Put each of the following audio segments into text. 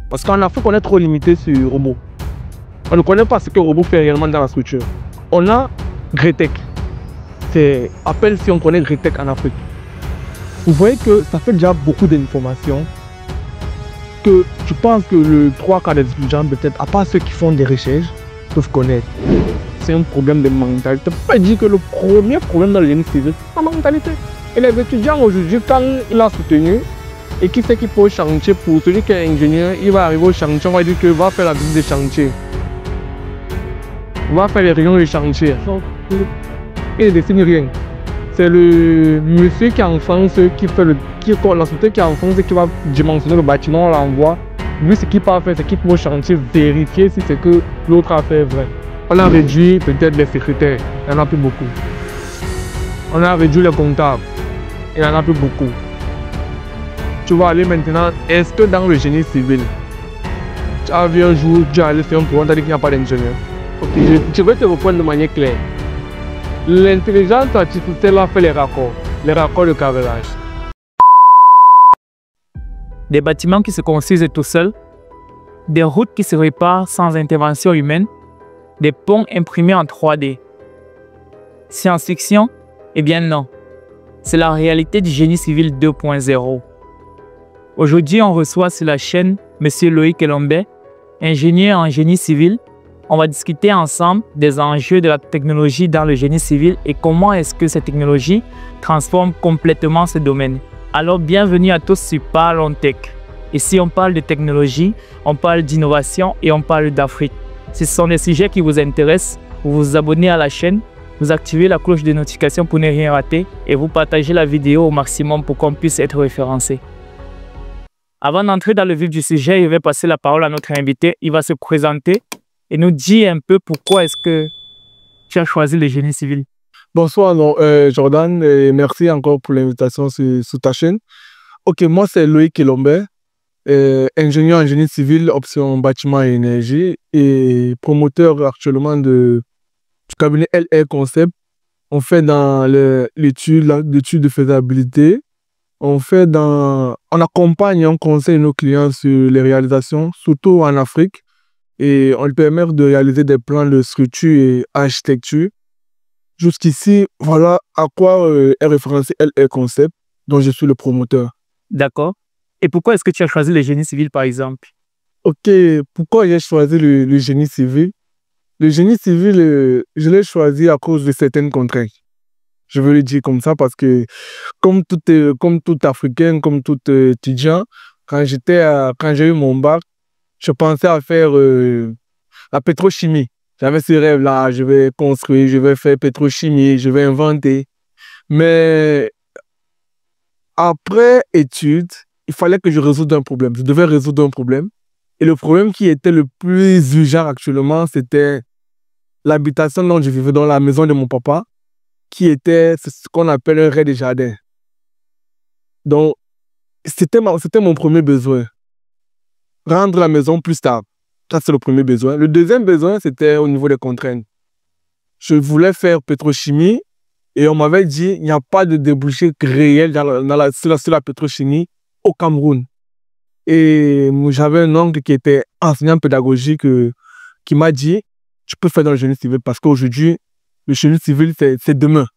Parce qu'en Afrique, on est trop limité sur le robot. On ne connaît pas ce que le robot fait réellement dans la structure. On a Greatech. C'est appel si on connaît Greatech en Afrique. Vous voyez que ça fait déjà beaucoup d'informations que je pense que le 3 quarts des étudiants, peut-être, à part ceux qui font des recherches, peuvent connaître. C'est un problème de mentalité. Je ne peux pas dire que le premier problème dans le génie civil, c'est la mentalité. Et les étudiants aujourd'hui, quand il a soutenu, et qui sait qu'il faut au chantier, pour celui qui est ingénieur, il va arriver au chantier, on va dire qu'il va faire la visite des chantiers. On va faire les réunions du chantier. Il ne dessine rien. C'est le monsieur qui enfonce, qui fait le. La société qui enfonce, qui va dimensionner le bâtiment, on l'envoie. Lui, ce qu'il peut faire, c'est qu'il faut au chantier vérifier si c'est que l'autre a fait vrai. On a réduit peut-être les secrétaires, il n'y en a plus beaucoup. On a réduit les comptables, il n'y en a plus beaucoup. Tu vas aller maintenant, est-ce que dans le génie civil, tu as vu un jour, tu as allé faire un programme, tu as dit qu'il n'y a pas d'ingénieur. Ok, je vais te reprendre de manière claire. L'intelligence artificielle a fait les raccords de carrelage. Des bâtiments qui se construisent tout seuls, des routes qui se réparent sans intervention humaine, des ponts imprimés en 3D. Science-fiction? Eh bien non. C'est la réalité du génie civil 2.0. Aujourd'hui, on reçoit sur la chaîne M. Loïc Elombé, ingénieur en génie civil. On va discuter ensemble des enjeux de la technologie dans le génie civil et comment est-ce que cette technologie transforme complètement ce domaine. Alors, bienvenue à tous sur Parlons Tech. Ici, on parle de technologie, on parle d'innovation et on parle d'Afrique. Si ce sont des sujets qui vous intéressent, vous vous abonnez à la chaîne, vous activez la cloche de notification pour ne rien rater et vous partagez la vidéo au maximum pour qu'on puisse être référencé. Avant d'entrer dans le vif du sujet, je vais passer la parole à notre invité. Il va se présenter et nous dire un peu pourquoi est-ce que tu as choisi le génie civil. Bonsoir Jordan, et merci encore pour l'invitation sur ta chaîne. Ok, moi c'est Loïc Elombé, ingénieur en génie civil, option bâtiment et énergie et promoteur actuellement du cabinet LR Concept. On fait dans l'étude de faisabilité. On accompagne et on conseille nos clients sur les réalisations, surtout en Afrique. Et on leur permet de réaliser des plans de structure et architecture. Jusqu'ici, voilà à quoi est référencé LR Concept, dont je suis le promoteur. D'accord. Et pourquoi est-ce que tu as choisi le génie civil, par exemple? Ok, pourquoi j'ai choisi le génie civil? Le génie civil, je l'ai choisi à cause de certaines contraintes. Je veux le dire comme ça parce que, comme tout Africain, comme tout étudiant, quand j'ai eu mon bac, je pensais à faire la pétrochimie. J'avais ce rêve-là, je vais construire, je vais faire pétrochimie, je vais inventer. Mais après études, il fallait que je résolve un problème. Je devais résoudre un problème. Et le problème qui était le plus urgent actuellement, c'était l'habitation dont je vivais dans la maison de mon papa, qui était ce qu'on appelle un rez-de-jardin. Donc, c'était mon premier besoin. Rendre la maison plus stable. Ça, c'est le premier besoin. Le deuxième besoin, c'était au niveau des contraintes. Je voulais faire pétrochimie et on m'avait dit qu'il n'y a pas de débouché réel sur la pétrochimie au Cameroun. Et j'avais un oncle qui était enseignant pédagogique qui m'a dit tu peux faire dans le génie civil parce qu'aujourd'hui, le génie civil, c'est demain.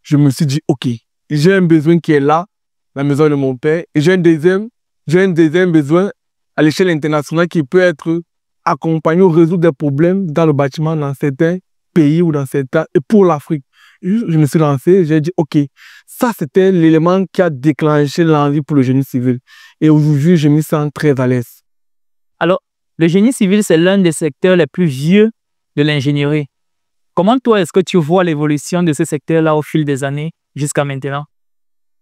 Je me suis dit ok, j'ai un besoin qui est là, la maison de mon père, et j'ai un deuxième besoin à l'échelle internationale qui peut être accompagner ou résoudre des problèmes dans le bâtiment dans certains pays ou dans certains... Et pour l'Afrique, je me suis lancé, j'ai dit, ok, ça c'était l'élément qui a déclenché l'envie pour le génie civil. Et aujourd'hui, je me sens très à l'aise. Alors, le génie civil, c'est l'un des secteurs les plus vieux de l'ingénierie. Comment toi, est-ce que tu vois l'évolution de ce secteur-là au fil des années jusqu'à maintenant?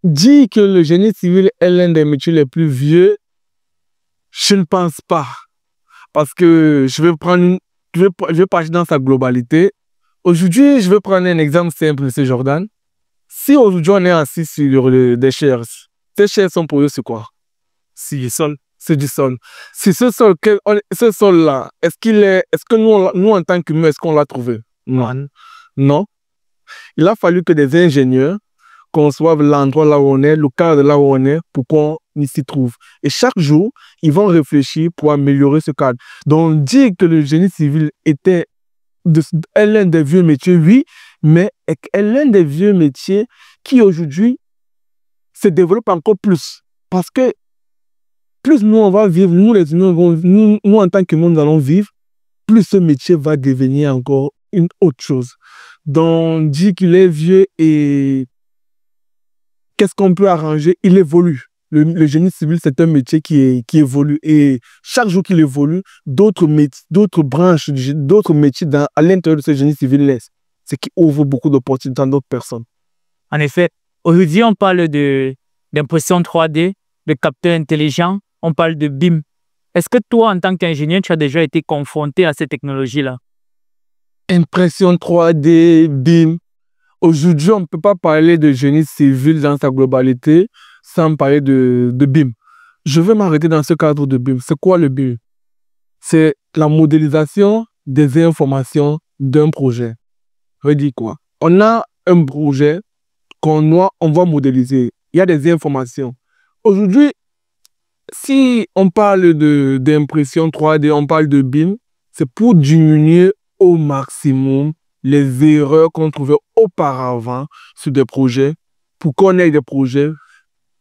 Dire que le génie civil est l'un des métiers les plus vieux, je ne pense pas. Parce que je vais partir dans sa globalité. Aujourd'hui, je vais prendre un exemple simple, M. Jordan. Si aujourd'hui on est assis sur des chaises, ces chaises sont pour eux, c'est quoi? C'est du sol. C'est du sol. Si ce sol-là, est-ce que nous en tant qu'humains, est-ce qu'on l'a trouvé? Non. Non. Il a fallu que des ingénieurs conçoivent l'endroit là où on est, le cadre là où on est, pour qu'on s'y trouve. Et chaque jour, ils vont réfléchir pour améliorer ce cadre. Donc, dire que le génie civil est l'un des vieux métiers, oui, mais est l'un des vieux métiers qui aujourd'hui se développe encore plus. Parce que plus nous on va vivre, nous les humains, nous en tant qu'humains, nous allons vivre, plus ce métier va devenir encore une autre chose. Donc, dire qu'il est vieux et qu'est-ce qu'on peut arranger? Il évolue. Le génie civil, c'est un métier qui évolue. Et chaque jour qu'il évolue, d'autres branches, d'autres métiers à l'intérieur de ce génie civil naissent. Ce qui ouvre beaucoup d'opportunités dans d'autres personnes. En effet, aujourd'hui, on parle d'impression 3D, de capteurs intelligents, on parle de BIM. Est-ce que toi, en tant qu'ingénieur, tu as déjà été confronté à ces technologies-là? Impression 3D, BIM. Aujourd'hui, on ne peut pas parler de génie civil dans sa globalité sans parler de BIM. Je vais m'arrêter dans ce cadre de BIM. C'est quoi le BIM? C'est la modélisation des informations d'un projet. Je dis quoi? On a un projet on va modéliser. Il y a des informations. Aujourd'hui, si on parle d'impression 3D, on parle de BIM, c'est pour diminuer au maximum les erreurs qu'on trouvait auparavant sur des projets, pour qu'on ait des projets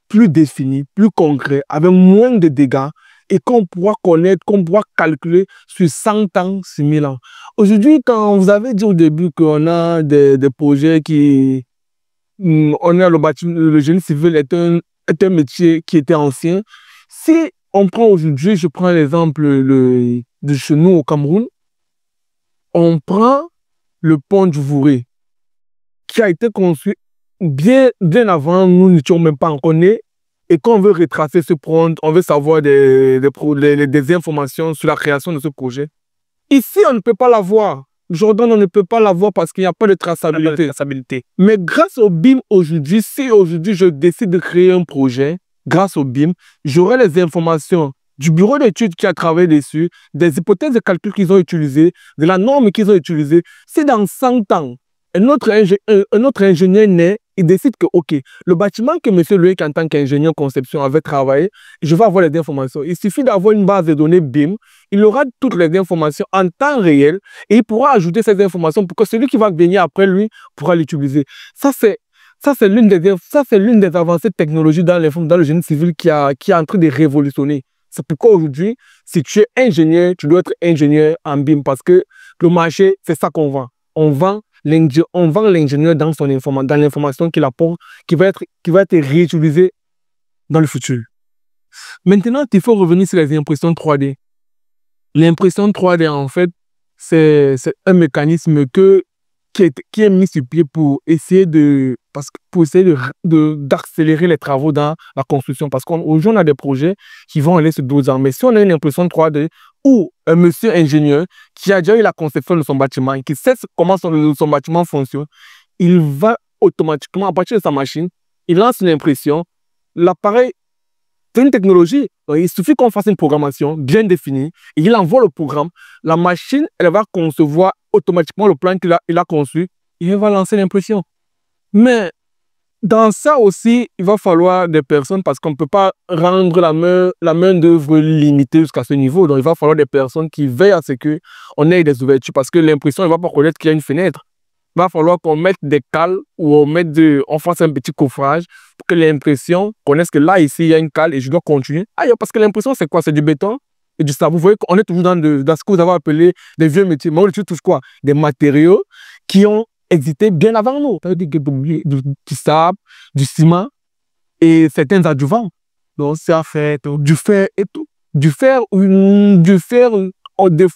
plus définis, plus concrets, avec moins de dégâts, et qu'on pourra connaître, qu'on pourra calculer sur 100 ans, sur 1000 ans. Aujourd'hui, quand vous avez dit au début qu'on a des projets qui... On a le génie civil est un métier qui était ancien. Si on prend aujourd'hui, je prends l'exemple de chez nous au Cameroun, on prend le pont du Vouré, qui a été construit bien avant, nous n'étions même pas encore nés, et quand on veut retracer ce pont, on veut savoir des informations sur la création de ce projet. Ici, on ne peut pas l'avoir. Jordan, on ne peut pas l'avoir parce qu'il n'y a pas de traçabilité. Mais grâce au BIM aujourd'hui, si aujourd'hui je décide de créer un projet, grâce au BIM, j'aurai les informations du bureau d'études qui a travaillé dessus, des hypothèses de calcul qu'ils ont utilisées, de la norme qu'ils ont utilisée. Si dans 100 ans, un autre ingénieur naît, il décide que, OK, le bâtiment que M. Loïc, en tant qu'ingénieur conception, avait travaillé, je vais avoir les informations. Il suffit d'avoir une base de données BIM, il aura toutes les informations en temps réel et il pourra ajouter ces informations pour que celui qui va venir après lui pourra l'utiliser. Ça, c'est l'une des avancées technologiques dans le génie civil qui est en train de révolutionner. C'est pourquoi aujourd'hui, si tu es ingénieur, tu dois être ingénieur en BIM parce que le marché, c'est ça qu'on vend. On vend l'ingénieur dans l'information qu'il apporte, qui va être réutilisée dans le futur. Maintenant, il faut revenir sur les impressions 3D. L'impression 3D, en fait, c'est un mécanisme qui est mis sur pied pour essayer d'accélérer les travaux dans la construction. Parce qu'aujourd'hui, on a des projets qui vont aller sur 12 ans. Mais si on a une impression 3D ou un monsieur ingénieur qui a déjà eu la conception de son bâtiment et qui sait comment son bâtiment fonctionne, il va automatiquement, à partir de sa machine, il lance une impression. L'appareil, c'est une technologie. Il suffit qu'on fasse une programmation bien définie et il envoie le programme. La machine, elle va concevoir automatiquement le plan qu'il a conçu et elle va lancer l'impression. Mais dans ça aussi, il va falloir des personnes parce qu'on ne peut pas rendre la main d'œuvre limitée jusqu'à ce niveau. Donc, il va falloir des personnes qui veillent à ce qu'on ait des ouvertures parce que l'impression, elle ne va pas connaître qu'il y a une fenêtre. Il va falloir qu'on mette des cales ou on fasse un petit coffrage pour que l'impression connaisse que là, ici, il y a une cale et je dois continuer. Parce que l'impression, c'est quoi? C'est du béton et du sable. Vous voyez qu'on est toujours dans ce que vous avez appelé des vieux métiers. Mais on utilise tous quoi? Des matériaux qui ont existé bien avant nous. Ça veut dire du sable, du ciment et certains adjuvants. Donc, c'est à faire du fer et tout. Du fer,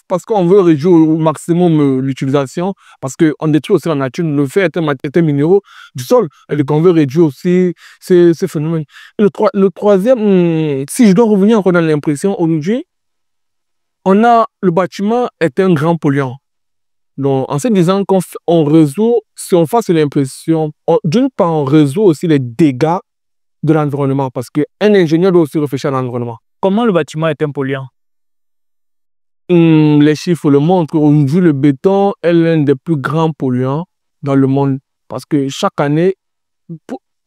parce qu'on veut réduire au maximum l'utilisation, parce qu'on détruit aussi la nature. Le fer est un minéraux du sol, et qu'on veut réduire aussi ces phénomènes. Le troisième, si je dois revenir encore dans l'impression, aujourd'hui, le bâtiment est un grand polluant. Donc, en se disant qu'on résout, si on fait l'impression, d'une part, on résout aussi les dégâts de l'environnement, parce qu'un ingénieur doit aussi réfléchir à l'environnement. Comment le bâtiment est un polluant? Les chiffres le montrent. Aujourd'hui, le béton est l'un des plus grands polluants dans le monde. Parce que chaque année,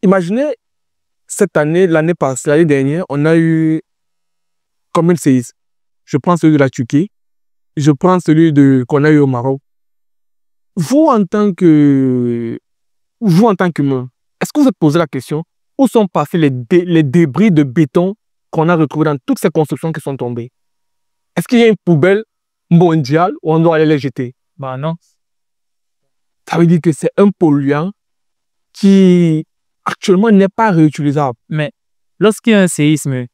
imaginez, cette année, l'année passée, l'année dernière, on a eu combien de séismes? Je prends celui de la Turquie, je prends celui qu'on a eu au Maroc. Vous, en tant qu'humain, est-ce que vous êtes posé la question, où sont passés les débris de béton qu'on a retrouvés dans toutes ces constructions qui sont tombées? Est-ce qu'il y a une poubelle mondiale où on doit aller les jeter? Bah non. Ça veut dire que c'est un polluant qui actuellement n'est pas réutilisable. Mais lorsqu'il y a un séisme,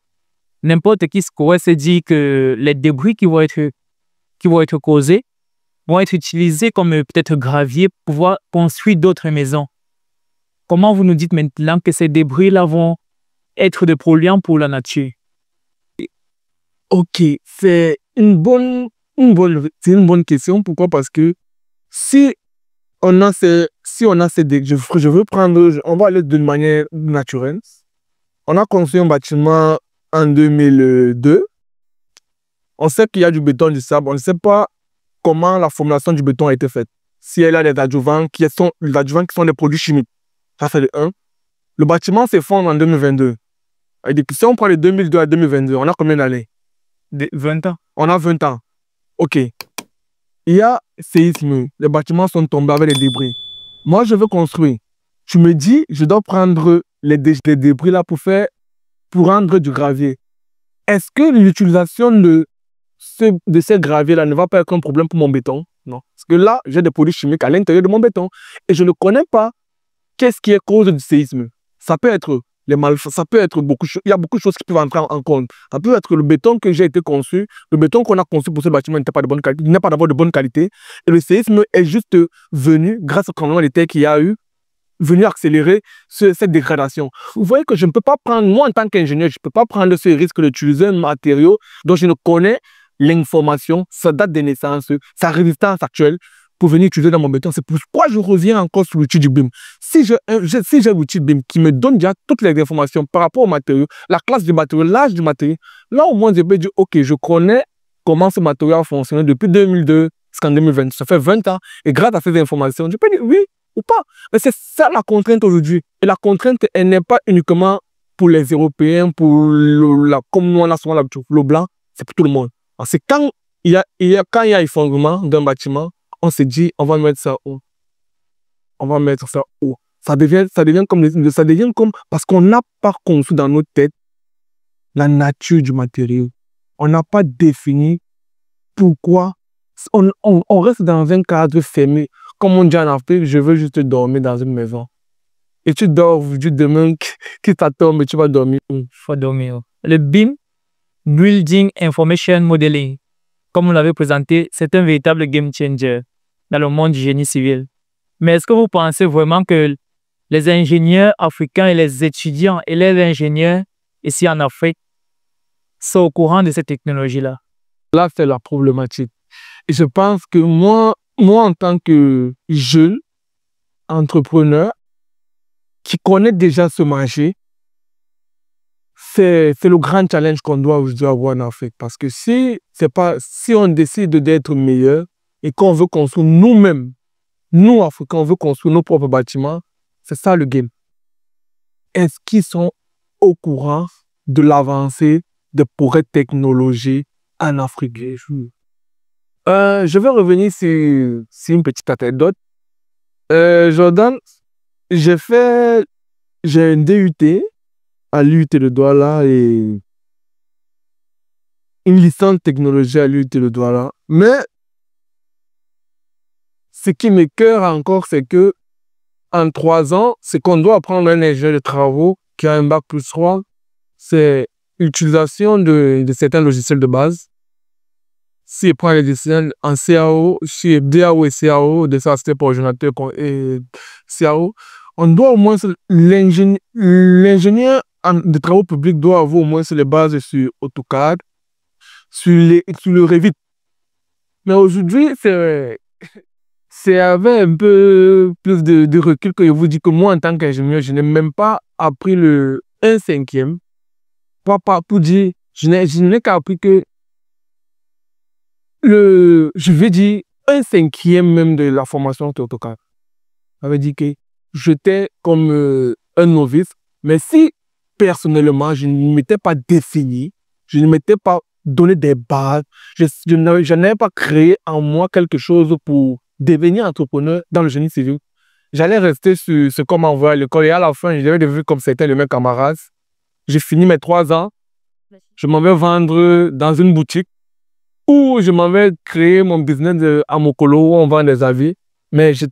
n'importe qui pourrait se dire que les débris qui vont être causés vont être utilisés comme peut-être gravier pour pouvoir construire d'autres maisons. Comment vous nous dites maintenant que ces débris-là vont être des polluants pour la nature? Ok, c'est une bonne question. Pourquoi? Parce que si on a ces je veux prendre, on va aller d'une manière naturelle. On a construit un bâtiment en 2002. On sait qu'il y a du béton, du sable. On ne sait pas comment la formulation du béton a été faite. Si elle a des adjuvants qui sont des produits chimiques. Ça, c'est le 1. Le bâtiment s'effondre en 2022. Et depuis, si on prend de 2002 à 2022, on a combien d'années? 20 ans. On a 20 ans. Ok. Il y a séisme. Les bâtiments sont tombés avec les débris. Moi, je veux construire. Tu me dis, je dois prendre les débris là pour rendre du gravier. Est-ce que l'utilisation de ces graviers là ne va pas être un problème pour mon béton? Non. Parce que là, j'ai des produits chimiques à l'intérieur de mon béton. Et je ne connais pas qu'est-ce qui est cause du séisme. Ça peut être ça peut être beaucoup de choses. Il y a beaucoup de choses qui peuvent entrer en compte. Ça peut être le béton que j'ai été conçu, le béton qu'on a conçu pour ce bâtiment n'était pas de bonne qualité, n'est pas d'abord de bonne qualité. Et le séisme est juste venu, grâce au tremblement de terre qu'il y a eu, venu accélérer cette dégradation. Vous voyez que je ne peux pas prendre, moi en tant qu'ingénieur, je ne peux pas prendre ce risque d'utiliser un matériau dont je ne connais l'information, sa date de naissance, sa résistance actuelle, pour venir utiliser dans mon béton. C'est pourquoi je reviens encore sur l'outil du BIM. Si j'ai l'outil BIM qui me donne déjà toutes les informations par rapport au matériau, la classe du matériau, l'âge du matériau, là au moins je peux dire, ok, je connais comment ce matériau a fonctionné depuis 2002 jusqu'en 2020. Ça fait 20 ans. Et grâce à ces informations, je peux dire oui ou pas. Mais c'est ça la contrainte aujourd'hui. Et la contrainte, elle n'est pas uniquement pour les Européens, comme nous on a souvent l'habitude, le blanc, c'est pour tout le monde. C'est quand il y a effondrement d'un bâtiment, on se dit, on va mettre ça où? On va mettre ça où? Ça devient comme parce qu'on n'a pas conçu dans notre tête la nature du matériau. On n'a pas défini pourquoi. On reste dans un cadre fermé. Comme on dit en Afrique, je veux juste dormir dans une maison. Et tu dors aujourd'hui, demain, qui t'attend, mais tu vas dormir où? Il faut dormir. Le BIM, Building Information Modeling, comme vous l'avez présenté, c'est un véritable game changer dans le monde du génie civil. Mais est-ce que vous pensez vraiment que les ingénieurs africains et les étudiants et les ingénieurs ici en Afrique sont au courant de cette technologie-là? Là, c'est la problématique. Et je pense que moi en tant que jeune entrepreneur qui connaît déjà ce marché, c'est le grand challenge qu'on doit aujourd'hui avoir en Afrique. Parce que si on décide d'être meilleur et qu'on veut construire nous-mêmes, nous, Africains, on veut construire nos propres bâtiments, c'est ça le game. Est-ce qu'ils sont au courant de l'avancée des progrès technologiques en Afrique? Je vais revenir sur une petite anecdote. Jordan, j'ai un DUT à l'UT de Douala et une licence technologie à l'UT de Douala. Mais ce qui m'écoeure encore, c'est que en 3 ans, ce qu'on doit apprendre à un ingénieur de travaux qui a un bac plus 3, c'est l'utilisation de certains logiciels de base. S'il prend les logiciels en CAO, chez DAO et CAO, de ça c'était pour ordinateur et CAO, on doit au moins, l'ingénieur de travaux publics doit avoir au moins les bases sur AutoCAD, sur le Revit. Mais aujourd'hui, c'est avec un peu plus de recul que je vous dis que moi, en tant qu'ingénieur, je n'ai même pas appris le 1/5. Pour dire, je n'ai qu'appris que je vais dire 1/5 même de la formation de AutoCAD. Ça veut dire que j'étais comme un novice. Mais si personnellement, je ne m'étais pas défini, je ne m'étais pas donné des bases, je n'avais pas créé en moi quelque chose pour devenir entrepreneur dans le génie civil, j'allais rester sur ce qu'on m'envoie à l'école et à la fin, j'avais devenu comme c'était de mes camarades. J'ai fini mes 3 ans, je m'en vais vendre dans une boutique où je m'en vais créer mon business à Mokolo où on vend des avis. Mais je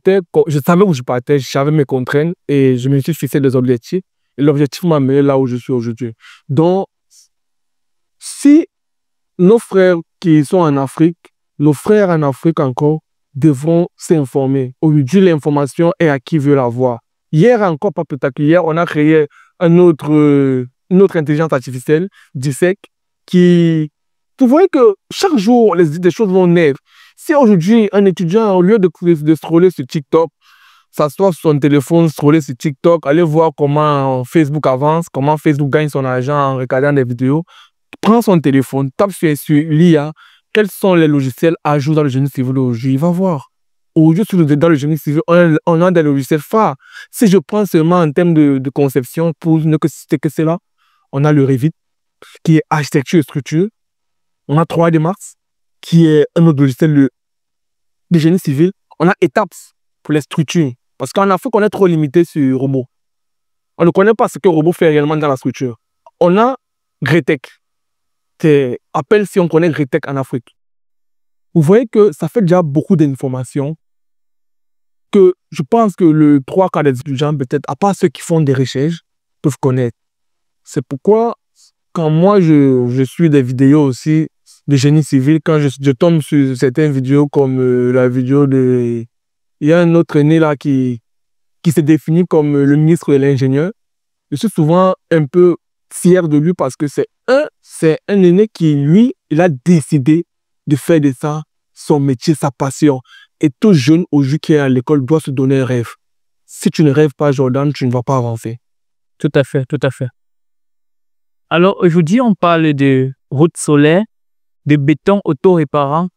savais où je partais, j'avais mes contraintes et je me suis fixé des objectifs. Et l'objectif m'a amené là où je suis aujourd'hui. Donc, si nos frères qui sont en Afrique, nos frères en Afrique encore, devront s'informer. Aujourd'hui, l'information est à qui veut la voir. Hier encore, pas plus tard qu'hier, on a créé une autre intelligence artificielle, DISEC, qui... Vous voyez que chaque jour, des choses vont naître. Si aujourd'hui, un étudiant, au lieu de scroller sur TikTok, s'assoit sur son téléphone, scroller sur TikTok, aller voir comment Facebook avance, comment Facebook gagne son argent en regardant des vidéos, prend son téléphone, tape sur l'IA, quels sont les logiciels à jour dans le génie civil aujourd'hui, il va voir. Aujourd'hui, dans le génie civil, on a des logiciels phares. Si je prends seulement en termes de conception, pour ne citer que cela, on a le Revit, qui est architecture et structure. On a 3D Max, qui est un autre logiciel de génie civil. On a Etaps pour les structures. Parce qu'en Afrique, on est trop limité sur robot. On ne connaît pas ce que le robot fait réellement dans la structure. On a Gretec. Appelle si on connaît Gretec en Afrique. Vous voyez que ça fait déjà beaucoup d'informations que je pense que le 3 quarts des étudiants, peut-être, à part ceux qui font des recherches, peuvent connaître. C'est pourquoi, quand moi, je suis des vidéos aussi de génie civil, quand je tombe sur certaines vidéos comme la vidéo de... Il y a un autre aîné là qui se définit comme le ministre de l'ingénieur. Je suis souvent un peu fier de lui parce que c'est un aîné qui, lui, il a décidé de faire de ça son métier, sa passion. Et tout jeune aujourd'hui qui est à l'école doit se donner un rêve. Si tu ne rêves pas, Jordan, tu ne vas pas avancer. Tout à fait, tout à fait. Alors aujourd'hui, on parle de routes solaires, de béton auto-réparant,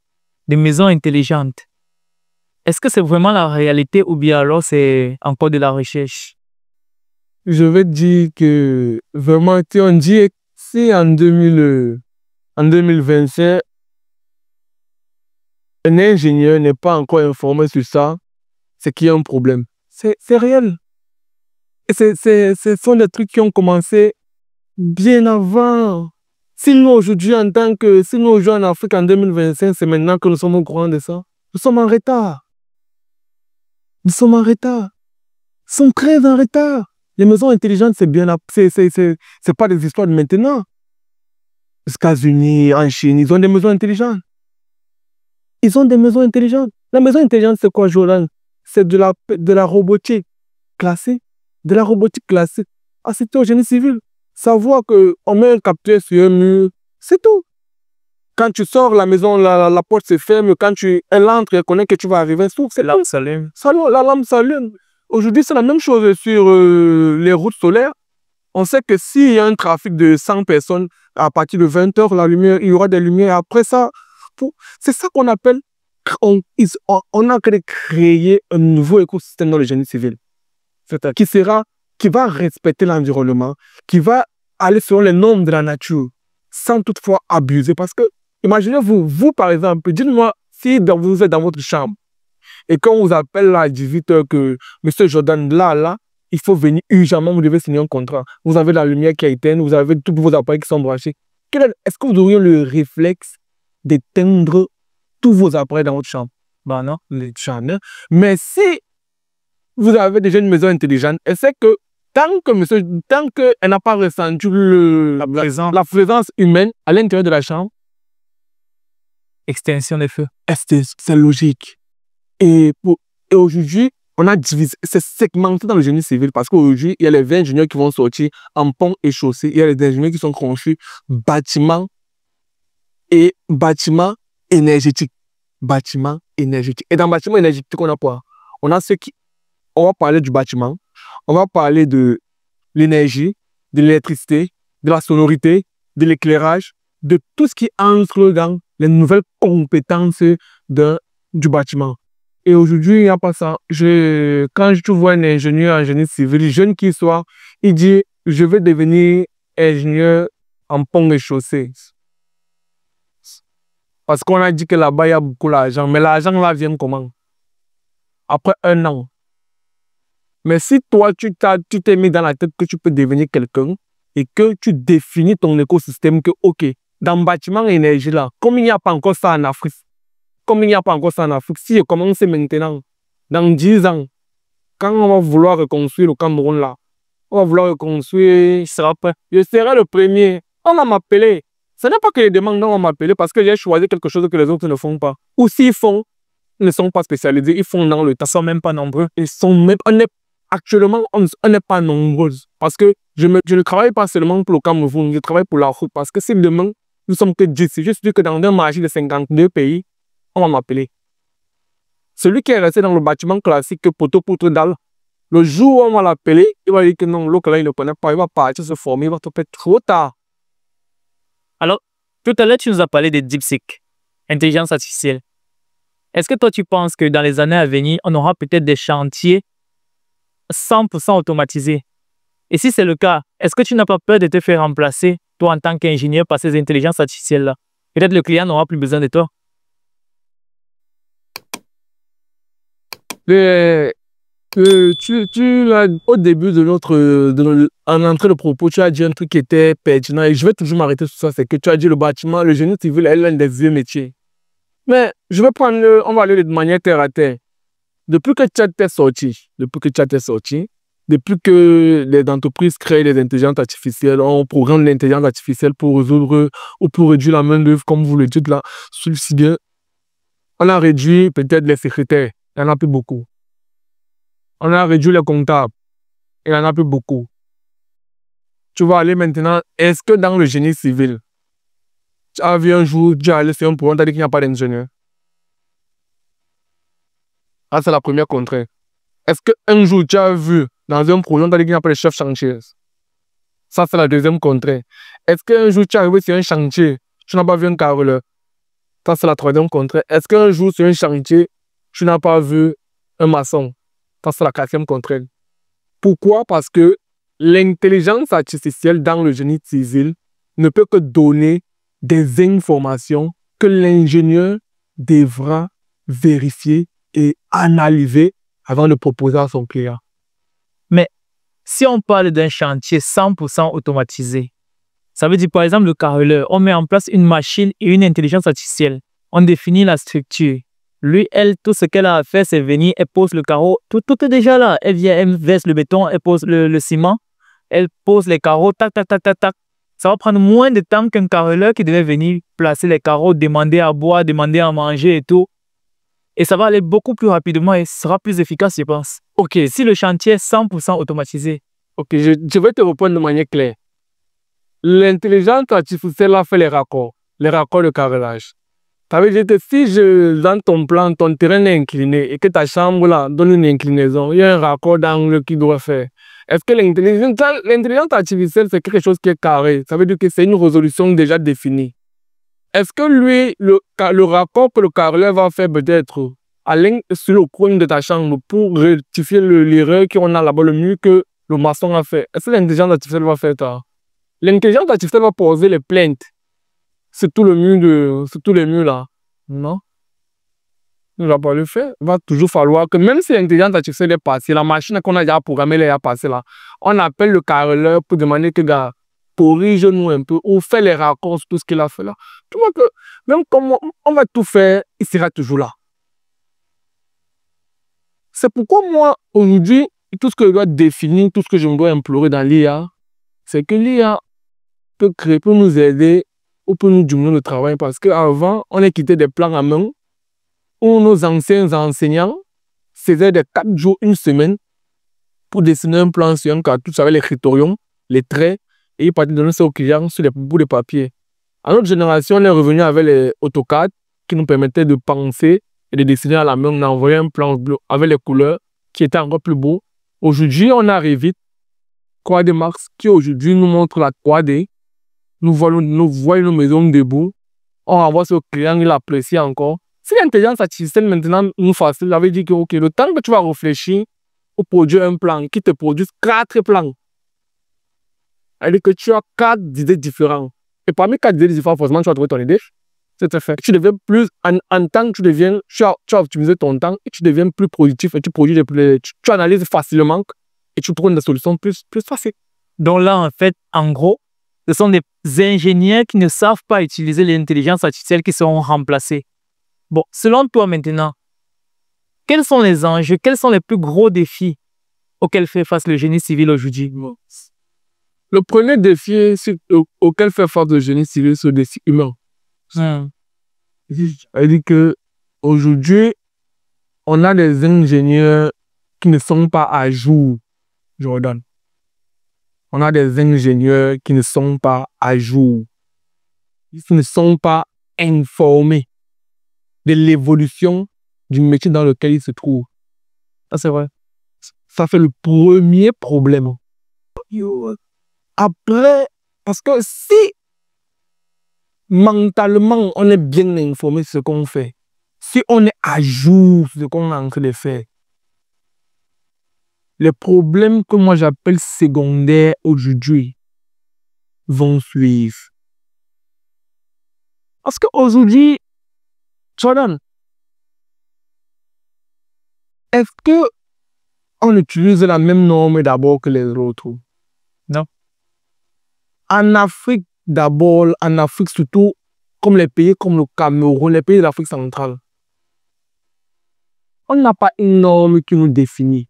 de maisons intelligentes. Est-ce que c'est vraiment la réalité ou bien alors c'est encore de la recherche? Je vais te dire que vraiment, on dit si en 2025, un ingénieur n'est pas encore informé sur ça, c'est qu'il y a un problème. C'est réel. Et ce sont des trucs qui ont commencé bien avant. Si nous aujourd'hui en Afrique en 2025, c'est maintenant que nous sommes au courant de ça. Nous sommes en retard. Nous sommes en retard. Nous sommes très en retard. Les maisons intelligentes, c'est bien, c'est pas des histoires de maintenant. Les États-Unis, en Chine, ils ont des maisons intelligentes. Ils ont des maisons intelligentes. La maison intelligente, c'est quoi, Jordan? C'est de la robotique classée. De la robotique classée. Assistée au génie civil. Savoir qu'on met un capteur sur un mur, c'est tout. Quand tu sors, la maison, la porte se ferme. Quand elle entre, elle connaît que tu vas arriver. C'est La lampe s'allume. La lampe s'allume. Aujourd'hui, c'est la même chose sur les routes solaires. On sait que s'il y a un trafic de 100 personnes, à partir de 20 h, il y aura des lumières. Après ça, c'est ça qu'on appelle, on a créé un nouveau écosystème dans le génie civil. Qui va respecter l'environnement, qui va aller selon les normes de la nature, sans toutefois abuser. Parce que, imaginez-vous par exemple, dites-moi si vous êtes dans votre chambre, et quand on vous appelle à 18 h que M. Jordan, là, il faut venir urgemment, vous devez signer un contrat. Vous avez la lumière qui est éteinte, vous avez tous vos appareils qui sont branchés. Est-ce que vous auriez le réflexe d'éteindre tous vos appareils dans votre chambre? Ben non, les chambres. Mais si vous avez déjà une maison intelligente, elle sait que tant qu'elle n'a pas ressenti la présence humaine à l'intérieur de la chambre, extinction des feux. C'est logique. Et aujourd'hui, on a divisé, c'est segmenté dans le génie civil parce qu'aujourd'hui, il y a les 20 ingénieurs qui vont sortir en pont et chaussée. Il y a les ingénieurs qui sont conçus bâtiments et bâtiments énergétiques. Bâtiments énergétiques. Et dans bâtiments énergétiques, on a quoi? On a ceux qui... On va parler du bâtiment, on va parler de l'énergie, de l'électricité, de la sonorité, de l'éclairage, de tout ce qui entre dans les nouvelles compétences du bâtiment. Et aujourd'hui, il n'y a pas ça. Quand tu vois un ingénieur en génie civil, jeune qu'il soit, il dit, je vais devenir ingénieur en pont et chaussée. Parce qu'on a dit que là-bas, il y a beaucoup d'argent. Mais l'argent là vient comment? Après un an. Mais si toi, tu t'es mis dans la tête que tu peux devenir quelqu'un et que tu définis ton écosystème que, OK, dans le bâtiment énergie là, comme il n'y a pas encore ça en Afrique, si je commence maintenant, dans 10 ans, quand on va vouloir reconstruire le Cameroun là, on va vouloir reconstruire, je serai le premier. On va m'appeler. Ce n'est pas que les demandants vont m'appeler parce que j'ai choisi quelque chose que les autres ne font pas. Ou s'ils font, ils ne sont pas spécialisés, ils font dans le tas. Ils sont même pas nombreux. Actuellement, on n'est pas nombreux. Parce que je ne travaille pas seulement pour le Cameroun, je travaille pour l'Afrique. Parce que si demain, nous sommes que 10, je suis que dans un marché de 52 pays, on va m'appeler. Celui qui est resté dans le bâtiment classique, poteau, poutre, dalle, le jour où on va l'appeler, il va dire que non, l'autre là, il ne connaît pas, il va partir se former, il va te faire trop tard. Alors, tout à l'heure, tu nous as parlé de DeepSeek, intelligence artificielle. Est-ce que toi, tu penses que dans les années à venir, on aura peut-être des chantiers 100% automatisés? Et si c'est le cas, est-ce que tu n'as pas peur de te faire remplacer, toi, en tant qu'ingénieur, par ces intelligences artificielles-là? Peut-être le client n'aura plus besoin de toi. Au début en entrée de propos, tu as dit un truc qui était pertinent et je vais toujours m'arrêter sur ça, c'est que tu as dit le bâtiment, le génie civil est l'un des vieux métiers. Mais on va aller de manière terre à terre. Depuis que tu t'es sorti, depuis que les entreprises créent des intelligences artificielles, on programme l'intelligence artificielle pour résoudre ou pour réduire la main-d'œuvre, comme vous le dites là, bien, on a réduit peut-être les secrétaires, il n'y en a plus beaucoup. On a réduit les comptables, il n'y en a plus beaucoup. Tu vas aller maintenant, est-ce que dans le génie civil, tu as vu un jour, tu es allé sur un programme, tu as dit qu'il n'y a pas d'ingénieur? Ah, c'est la première contrainte. Est-ce qu'un jour, tu as vu dans un projet, tu as dit qu'il n'y a pas de chef chantier? Ça, c'est la deuxième contrainte. Est-ce qu'un jour, tu es arrivé sur un chantier, tu n'as pas vu un carreleur? Ça, c'est la troisième contrainte. Est-ce qu'un jour, sur un chantier, tu n'as pas vu un maçon? Ça, c'est la quatrième contrainte. Pourquoi? Parce que l'intelligence artificielle dans le génie civil ne peut que donner des informations que l'ingénieur devra vérifier et analyser avant de proposer à son client. Mais si on parle d'un chantier 100% automatisé, ça veut dire par exemple le carreleur, on met en place une machine et une intelligence artificielle. On définit la structure. Lui, elle, tout ce qu'elle a à faire, c'est venir, elle pose le carreau. Tout est déjà là. Elle vient, elle verse le béton, elle pose le ciment, elle pose les carreaux, tac, tac, tac, tac, tac. Ça va prendre moins de temps qu'un carreleur qui devait venir placer les carreaux, demander à boire, demander à manger et tout. Et ça va aller beaucoup plus rapidement et sera plus efficace, je pense. Ok, si le chantier est 100% automatisé. Ok, je vais te répondre de manière claire. L'intelligence artificielle a fait les raccords de carrelage. Ça veut dire que si dans ton plan, ton terrain est incliné et que ta chambre là donne une inclinaison, il y a un raccord d'angle qui doit faire. Est-ce que l'intelligence artificielle, c'est quelque chose qui est carré? Ça veut dire que c'est une résolution déjà définie. Est-ce que lui, le raccord que le carreleur va faire peut-être sur le coin de ta chambre pour rectifier l'erreur qu'on a là-bas, le mur que le maçon a fait, est-ce que l'intelligence artificielle va faire ça? L'intelligence artificielle va poser les plaintes sur tous les murs là. Non? Il ne va pas le faire. Il va toujours falloir que même si l'intelligence artificielle est passée, la machine qu'on a déjà programmée, elle est passée là, on appelle le carreleur pour demander que gars, corrige-nous un peu ou fais les raccords sur tout ce qu'il a fait là. Tu vois que même comme on va tout faire, il sera toujours là. C'est pourquoi moi, aujourd'hui, tout ce que je dois définir, tout ce que je me dois implorer dans l'IA, c'est que l'IA peut nous aider ou peut nous diminuer le travail parce qu'avant, on a quitté des plans à main où nos anciens enseignants faisaient des 4 jours, une semaine pour dessiner un plan sur un cartouche avec les critériums, les traits, et ils partaient donner ça aux clients sur des bouts de papier. À notre génération, on est revenu avec les AutoCAD qui nous permettaient de penser et de dessiner à la main. On a envoyé un plan bleu avec les couleurs qui étaient encore plus beaux. Aujourd'hui, on arrive vite. 3D Max qui aujourd'hui nous montre la 3D. Nous voyons nos maisons debout. On envoie ce client, il apprécie encore. Si l'intelligence artificielle maintenant nous facilite, ça veut dire que ok, le temps que tu vas réfléchir pour produire un plan qui te produise 4 plans, c'est-à-dire que tu as 4 idées différentes. Et parmi 4 idées différentes, forcément, tu vas trouver ton idée. C'est fait. Tu deviens plus, en temps que tu as optimisé ton temps et tu deviens plus productif et tu produis tu analyses facilement et tu trouves des solutions plus faciles. Donc là, en fait, en gros, ce sont des ingénieurs qui ne savent pas utiliser l'intelligence artificielle qui seront remplacés. Bon, selon toi maintenant, quels sont les enjeux, quels sont les plus gros défis auxquels fait face le génie civil aujourd'hui? Le premier défi auquel fait face le génie civil, c'est le défi humain. C'est-à-dire qu'aujourd'hui, on a des ingénieurs qui ne sont pas à jour, Jordan. On a des ingénieurs qui ne sont pas à jour. Ils ne sont pas informés de l'évolution du métier dans lequel ils se trouvent. Ça, c'est vrai. Ça fait le premier problème. Après, parce que si mentalement on est bien informé de ce qu'on fait, si on est à jour de ce qu'on est en train de faire, les problèmes que moi j'appelle secondaires aujourd'hui vont suivre. Parce qu'aujourd'hui, Jordan, est-ce que on utilise la même norme d'abord que les autres? Non. En Afrique d'abord, en Afrique surtout, comme les pays comme le Cameroun, les pays de l'Afrique centrale, on n'a pas une norme qui nous définit.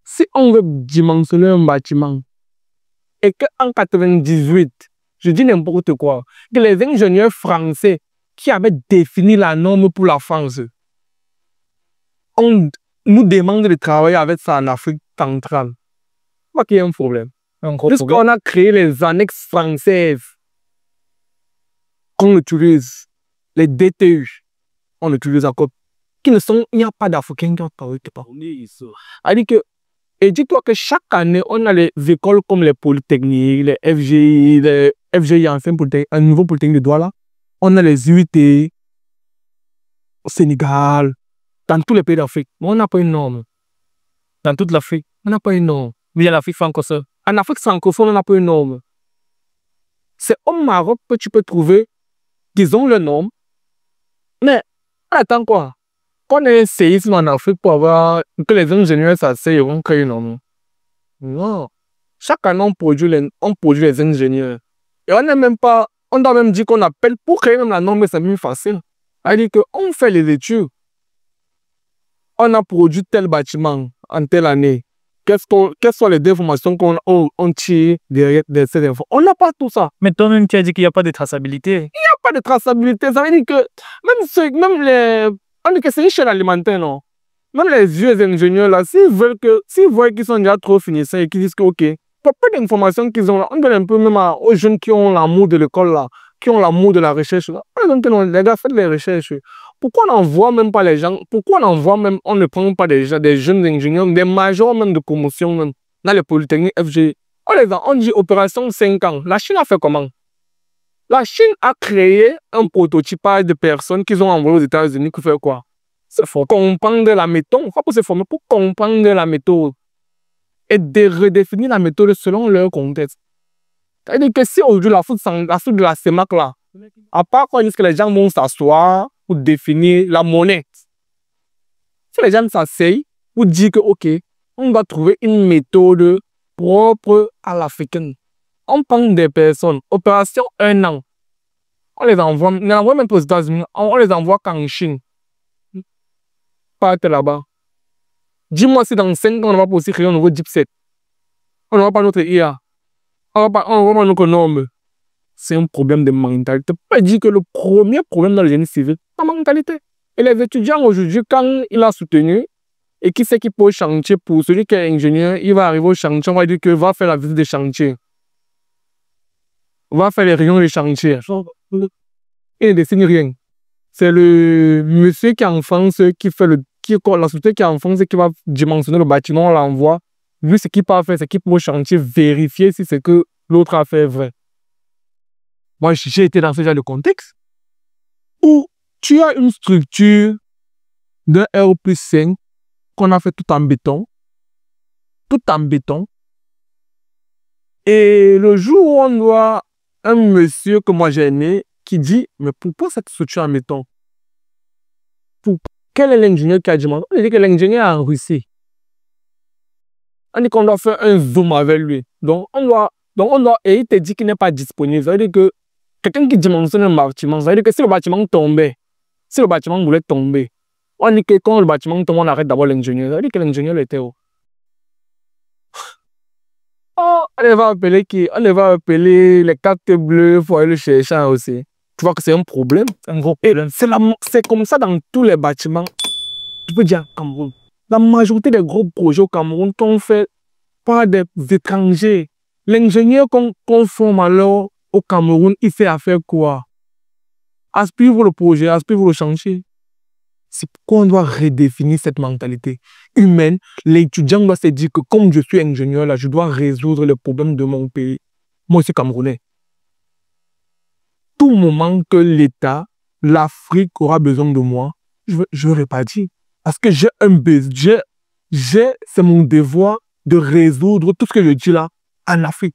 Si on veut dimensionner un bâtiment et qu'en 1998, je dis n'importe quoi, que les ingénieurs français qui avaient défini la norme pour la France, on nous demande de travailler avec ça en Afrique centrale. Pas qu'il y ait un problème. Puisqu'on a créé les annexes françaises qu'on utilise, les DTU, on utilise encore, qui ne sont, il n'y a pas d'Africains qui ont travaillé par eux. Et dis-toi que chaque année, on a les écoles comme les Polytechniques, les FGI, enfin, un nouveau Polytechnique de Douala. On a les UIT au Sénégal, dans tous les pays d'Afrique. Mais on n'a pas une norme. Dans toute l'Afrique, on n'a pas une norme. Mais en Afrique francophone. En Afrique francophone, on n'a pas une norme. C'est au Maroc que tu peux trouver qu'ils ont le norme. Mais attends quoi? Qu'on ait un séisme en Afrique pour avoir que les ingénieurs s'asseyent et vont créer une norme. Non. Chaque année, on produit les ingénieurs. Et on n'est même pas, on doit même dire qu'on appelle pour créer même la norme, c'est même facile. C'est-à-dire qu'on fait les études. On a produit tel bâtiment en telle année. Quelles sont les informations qu'on tire derrière ces infos? On n'a pas tout ça. Mais toi-même, tu as dit qu'il n'y a pas de traçabilité. Il n'y a pas de traçabilité. Ça veut dire que c'est une chaîne alimentaire, non? Même les vieux ingénieurs, là, s'ils voient qu'ils sont déjà trop finissants et qu'ils disent que, ok, pour peu d'informations qu'ils ont là, on donne un peu même aux jeunes qui ont l'amour de l'école, là, qui ont l'amour de la recherche, là. On donne que non, les gars, faites les recherches. Pourquoi on n'envoie même pas les gens, on ne prend pas des jeunes ingénieurs, des majors même de promotion, même, dans les Polytechniques FG. On dit opération 5 ans. La Chine a fait comment? La Chine a créé un prototypage de personnes qu'ils ont envoyé aux États-Unis pour faire quoi? C'est pour comprendre la méthode. Pas pour se former, pour comprendre la méthode. Et de redéfinir la méthode selon leur contexte. C'est-à-dire que si aujourd'hui la soupe de la CEMAC là, à part quand ils disent que les gens vont s'asseoir pour définir la monnaie. Si les gens s'asseyent pour dire que ok, on va trouver une méthode propre à l'Africaine. On prend des personnes, opération 1 an. On les envoie même pas aux États-Unis, on les envoie qu'en Chine. Partez là-bas. Dis-moi si dans 5 ans, on ne va pas aussi créer un nouveau chipset. On n'aura pas notre IA. On n'aura pas notre norme. C'est un problème de mentalité. Pas dire que le premier problème dans le génie civil, c'est la mentalité. Et les étudiants aujourd'hui, quand il a soutenu, et qui sait qu'il peut au chantier, pour celui qui est ingénieur, il va arriver au chantier, on va dire qu'il va faire la visite des chantiers. On va faire les réunions des chantiers. Il ne dessine rien. C'est le monsieur qui est en France, la société qui est en France, qui va dimensionner le bâtiment, on l'envoie. Lui, ce qu'il peut faire, c'est qu'il peut au chantier vérifier si c'est que l'autre a fait vrai. Moi, j'ai été dans ce genre de contexte où Tu as une structure d'un R+5 qu'on a fait tout en béton. Tout en béton. Et le jour où on voit un monsieur que moi j'ai aimé qui dit, mais pourquoi cette structure en béton? Quel est l'ingénieur qui a demandé? On dit que l'ingénieur est en Russie. On dit qu'on doit faire un zoom avec lui. Donc et il te dit qu'il n'est pas disponible. Ça veut dire que quelqu'un qui dimensionne un bâtiment, ça veut dire que si le bâtiment tombait, si le bâtiment voulait tomber, on dit que quand le bâtiment tombe, on arrête d'abord l'ingénieur. Ça veut dire que l'ingénieur était où? Oh, on va appeler qui? On va appeler les cartes bleues pour aller le chercher aussi. Tu vois que c'est un problème. Un gros problème. C'est comme ça dans tous les bâtiments. Je peux dire Cameroun. La majorité des gros projets au Cameroun sont faits par des étrangers. L'ingénieur qu'on forme alors au Cameroun, il fait affaire quoi? À suivre le projet, à suivre le chantier. C'est pourquoi on doit redéfinir cette mentalité humaine. L'étudiant doit se dire que comme je suis ingénieur, là, je dois résoudre les problèmes de mon pays. Moi, je suis Camerounais. Tout moment que l'État, l'Afrique aura besoin de moi, je vais pas dire. Parce que j'ai un besoin, c'est mon devoir de résoudre tout ce que je dis là en Afrique.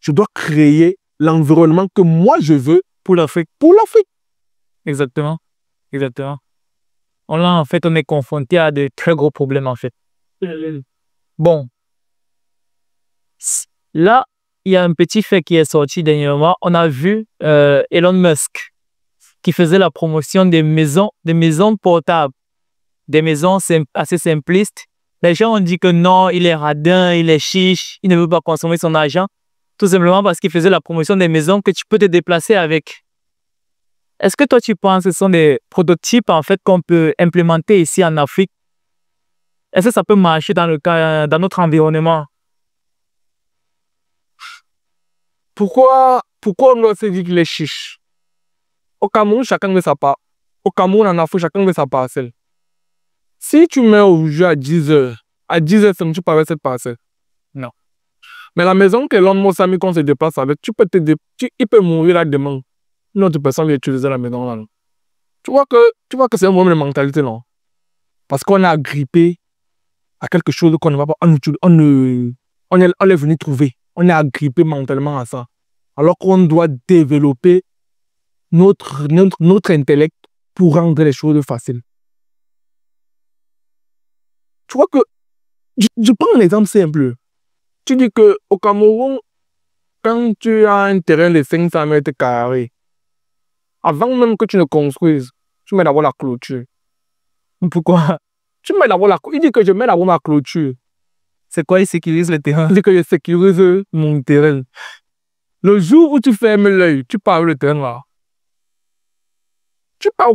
Je dois créer l'environnement que moi je veux pour l'Afrique. Pour l'Afrique. Exactement. Exactement. En fait, on est confronté à de très gros problèmes, en fait. Bon. Là, il y a un petit fait qui est sorti dernièrement. On a vu Elon Musk qui faisait la promotion des maisons portables. Des maisons assez simplistes. Les gens ont dit que non, il est radin, il est chiche, il ne veut pas consommer son argent. Tout simplement parce qu'il faisait la promotion des maisons que tu peux te déplacer avec. Est-ce que toi, tu penses que ce sont des prototypes en fait qu'on peut implémenter ici en Afrique? Est-ce que ça peut marcher dans notre environnement? Pourquoi on doit se dire qu'il est chiche? Au Cameroun, chacun veut sa part. Au Cameroun, en Afrique, chacun veut sa parcelle. Si tu mets aujourd'hui à 10 heures, tu peux avoir cette parcelle. Non. Mais la maison que l'on Musk a mis qu'on se déplace avec, il peut mourir là demain. Une autre personne va utiliser la maison là. Non? Tu vois que c'est un problème de mentalité, non? Parce qu'on est agrippé à quelque chose qu'on ne va pas. On est venu trouver. On est agrippé mentalement à ça. Alors qu'on doit développer notre intellect pour rendre les choses faciles. Tu vois que, je prends un exemple simple. Tu dis qu'au Cameroun, quand tu as un terrain de 500 mètres carrés, avant même que tu ne construises, tu mets d'abord la clôture. Pourquoi? Tu mets d'abord la clôture. Il dit que je mets d'abord ma clôture. C'est quoi, il sécurise le terrain? Il dit que je sécurise mon terrain. Le jour où tu fermes l'œil, tu pars le terrain là. Tu pars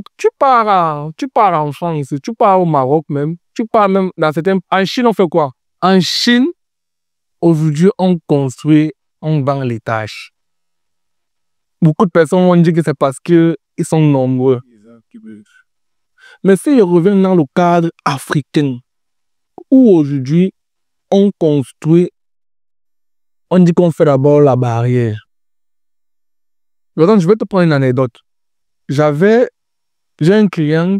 en France, tu pars au Maroc même, tu pars même dans certains... En Chine, on fait quoi? En Chine, aujourd'hui, on construit, on vend les tâches. Beaucoup de personnes vont dire que c'est parce qu'ils sont nombreux. Mais si je reviens dans le cadre africain, où aujourd'hui, on construit, on dit qu'on fait d'abord la barrière. Maintenant, je vais te prendre une anecdote. J'ai un client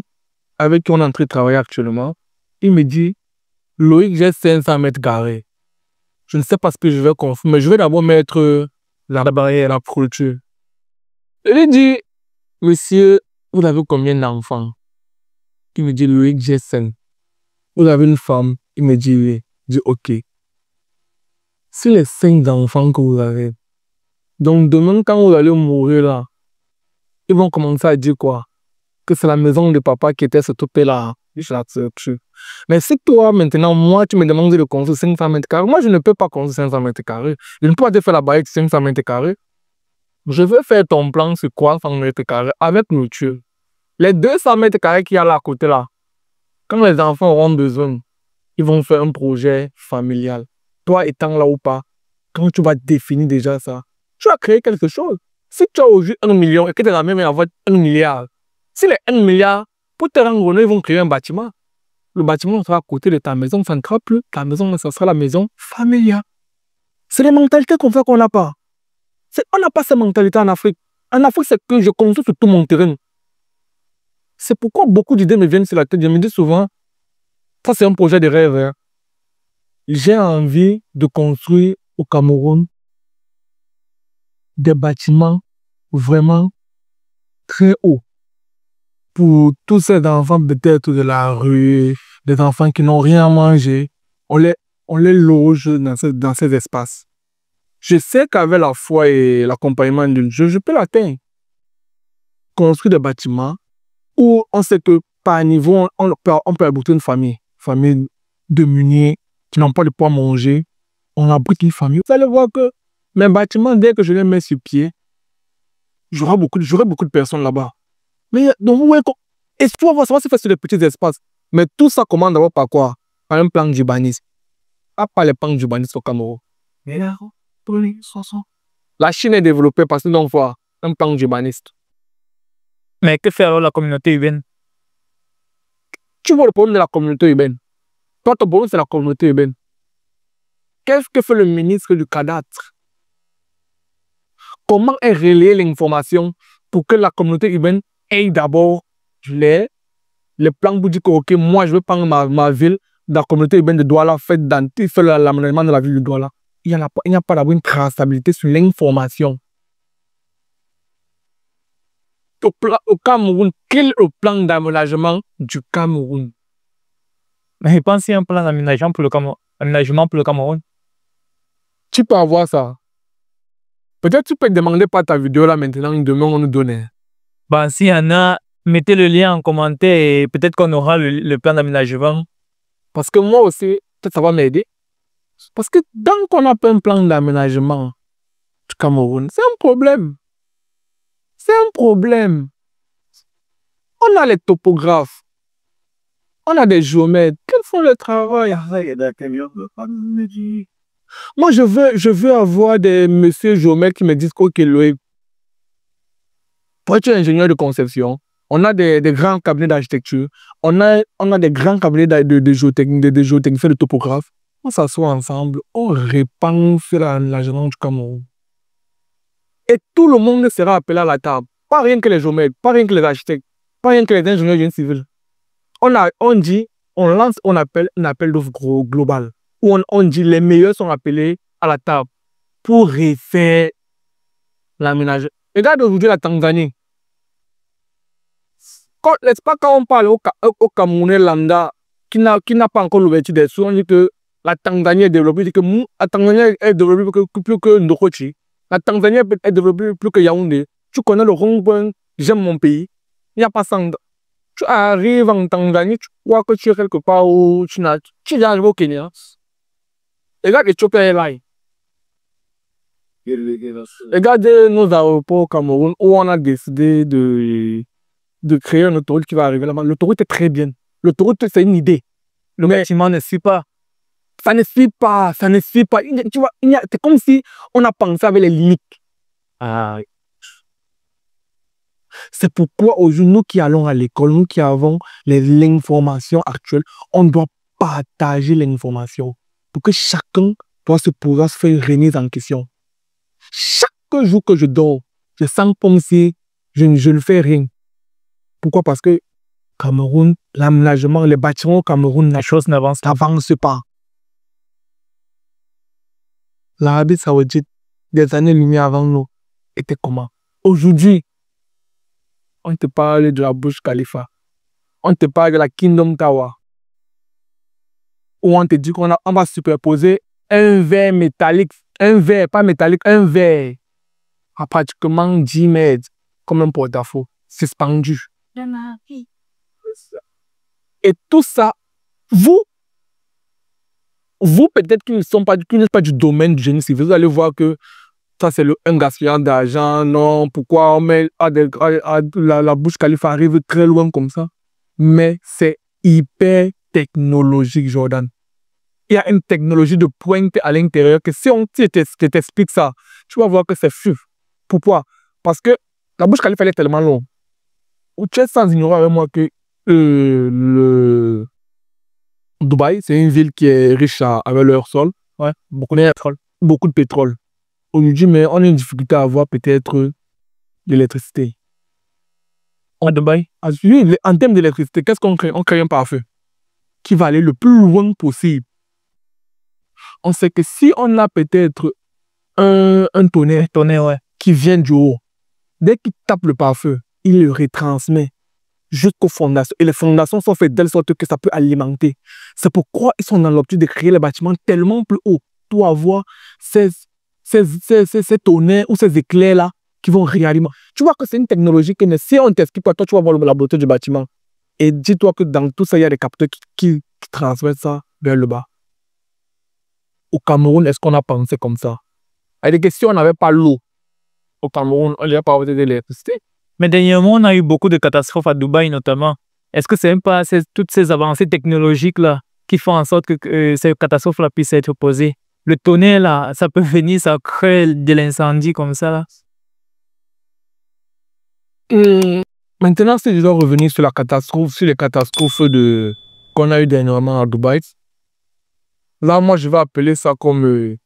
avec qui on est en train de travailler actuellement. Il me dit, Loïc, j'ai 500 mètres carrés. Je ne sais pas ce que je vais construire, mais je vais d'abord mettre la barrière, la clôture. Il lui dit, monsieur, vous avez combien d'enfants? Il me dit, Loïc, j'ai 5. Vous avez une femme? Il me dit, oui. Je dis, ok. Si les 5 enfants que vous avez, donc demain, quand vous allez mourir là, ils vont commencer à dire quoi? Que c'est la maison de papa qui était stoppée là. Mais si toi, maintenant, moi, tu me demandes de construire 500 mètres carrés, moi, je ne peux pas construire 500 mètres carrés. Je ne peux pas te faire la barrière de 500 mètres carrés. Je veux faire ton plan sur 300 mètres carrés avec clôture. Les 200 mètres carrés qu'il y a là à côté là, quand les enfants auront besoin, ils vont faire un projet familial. Toi étant là ou pas, quand tu vas définir déjà ça, tu vas créer quelque chose. Si tu as aujourd'hui 1 million et que tu as même avoir 1 milliard, si les 1 milliard, pour te rendre honneur, ils vont créer un bâtiment. Le bâtiment sera à côté de ta maison, ça ne sera plus ta maison, ça sera la maison familiale. C'est les mentalités qu'on fait qu'on n'a pas. On n'a pas cette mentalité en Afrique. En Afrique, c'est que je construis sur tout mon terrain. C'est pourquoi beaucoup d'idées me viennent sur la tête. Je me dis souvent, ça c'est un projet de rêve. Hein. J'ai envie de construire au Cameroun des bâtiments vraiment très hauts pour tous ces enfants peut-être de la rue, des enfants qui n'ont rien à manger. On les loge dans ces espaces. Je sais qu'avec la foi et l'accompagnement de Dieu, je peux l'atteindre. Construire des bâtiments où on sait que par niveau, on peut abriter une famille démunie, qui n'ont pas de quoi manger. On abrite une famille. Vous allez voir que mes bâtiments, dès que je les mets sur pied, j'aurai beaucoup de personnes là-bas. Mais donc, vous voyez, et tu vas voir, ça va se faire sur des petits espaces. Mais tout ça commence d'abord par quoi? Par un plan d'urbanisme. Pas les plans d'urbanisme au Cameroun. Mais là, la Chine est développée parce que donc voir un plan d'urbaniste. Mais que fait alors la communauté urbaine? Tu vois le problème de la communauté urbaine. Toi, ton problème, c'est la communauté urbaine. Qu'est-ce que fait le ministre du cadastre? Comment est relayée l'information pour que la communauté urbaine ait d'abord les plans pour dire que, ok, moi, je veux prendre ma ville, la communauté urbaine de Douala, fait l'aménagement de la ville de Douala. Il n'y a pas d'abord une traçabilité sur l'information. Au Cameroun, quel est le plan d'aménagement du Cameroun? Mais je pense qu'il y a un plan d'aménagement pour le Cameroun. Tu peux avoir ça. Peut-être tu peux demander par ta vidéo là maintenant, demain on nous donne. Bah, s'il y en a, mettez le lien en commentaire et peut-être qu'on aura le plan d'aménagement. Parce que moi aussi, peut-être ça va m'aider. Parce que tant qu'on n'a pas un plan d'aménagement du Cameroun, c'est un problème. C'est un problème. On a les topographes. On a des géomètres. Quels font le travail? Moi, je veux avoir des messieurs géomètres qui me disent OK, Loïc, pour être ingénieur de conception, on a des grands cabinets d'architecture, on a des grands cabinets de géotechnique, de géotechniciens, de topographes. On s'assoit ensemble, on repense l'aménagement du Cameroun. Et tout le monde sera appelé à la table. Pas rien que les géomètres, pas rien que les architectes, pas rien que les ingénieurs génie civil. On lance un appel d'offres global. Où on dit les meilleurs sont appelés à la table pour refaire l'aménagement. Regarde aujourd'hui la Tanzanie. N'est-ce pas quand on parle au Camerounais lambda qui n'a pas encore l'ouverture des sous, on dit que la Tanzanie est développée, que la Tanzanie est développée plus que Ndokochi. La Tanzanie est développée plus que Yaoundé. Tu connais le rond-point, j'aime mon pays. Il n'y a pas ça. Tu arrives en Tanzanie, tu vois que tu es quelque part où tu es arrivé au Kenya. Regarde Ethiopia Airlines. Regardez nos aéroports au Cameroun où on a décidé de créer une autoroute qui va arriver là-bas. L'autoroute est très bien. L'autoroute, c'est une idée. Le bâtiment ne suit pas. Ça ne suit pas. Ça ne suit pas. Tu vois, c'est comme si on a pensé avec les limites. Ah. C'est pourquoi aujourd'hui, nous qui allons à l'école, nous qui avons l'information actuelle, on doit partager l'information pour que chacun doit se pouvoir se faire une remise en question. Chaque jour que je dors, je sens comme si je ne fais rien. Pourquoi? Parce que Cameroun, l'aménagement, les bâtiments au Cameroun, la chose n'avance pas. L'Arabie Saoudite, des années-lumière avant nous, était comment? Aujourd'hui, on te parle de la Burj Khalifa. On te parle de la Kingdom Tower. Où on te dit qu'on va superposer un verre métallique, un verre, pas métallique, un verre à pratiquement 10 mètres, comme un porte-à-faux, suspendu. Et tout ça, vous peut-être qui n'êtes pas du domaine du génie civil, vous allez voir que ça c'est un gaspillage d'argent, non, pourquoi on met la Burj Khalifa arrive très loin comme ça. Mais c'est hyper technologique, Jordan. Il y a une technologie de pointe à l'intérieur que si je t'explique ça, tu vas voir que c'est fou. Pourquoi? Parce que la Burj Khalifa elle est tellement longue. Tu es sans ignorer avec moi que Dubaï, c'est une ville qui est riche avec leur sol. Ouais, beaucoup de pétrole. Beaucoup de pétrole. On nous dit, mais on a une difficulté à avoir peut-être l'électricité. À Dubaï. Oui, en termes d'électricité, qu'est-ce qu'on crée? On crée un pare-feu qui va aller le plus loin possible. On sait que si on a peut-être un tonnerre Ouais. qui vient du haut, dès qu'il tape le pare-feu, il le retransmet jusqu'aux fondations. Et les fondations sont faites de telle sorte que ça peut alimenter. C'est pourquoi ils sont dans l'optique de créer les bâtiments tellement plus hauts pour avoir ces tonnerres ou ces éclairs-là qui vont réalimenter. Tu vois que c'est une technologie que si on t'explique pas, toi, tu vas voir la beauté du bâtiment. Et dis-toi que dans tout ça, il y a des capteurs qui transmettent ça vers le bas. Au Cameroun, est-ce qu'on a pensé comme ça? Il y a des questions, on n'avait pas l'eau. Au Cameroun, on n'y a pas besoin d'électricité. Mais dernièrement, on a eu beaucoup de catastrophes à Dubaï notamment. Est-ce que c'est même pas toutes ces avancées technologiques-là qui font en sorte que ces catastrophes-là puissent être posées? Le tonnerre, là, ça peut venir, ça crée de l'incendie comme ça, là. Maintenant, si je dois revenir sur les catastrophes qu'on a eues dernièrement à Dubaï, là, moi, je vais appeler ça comme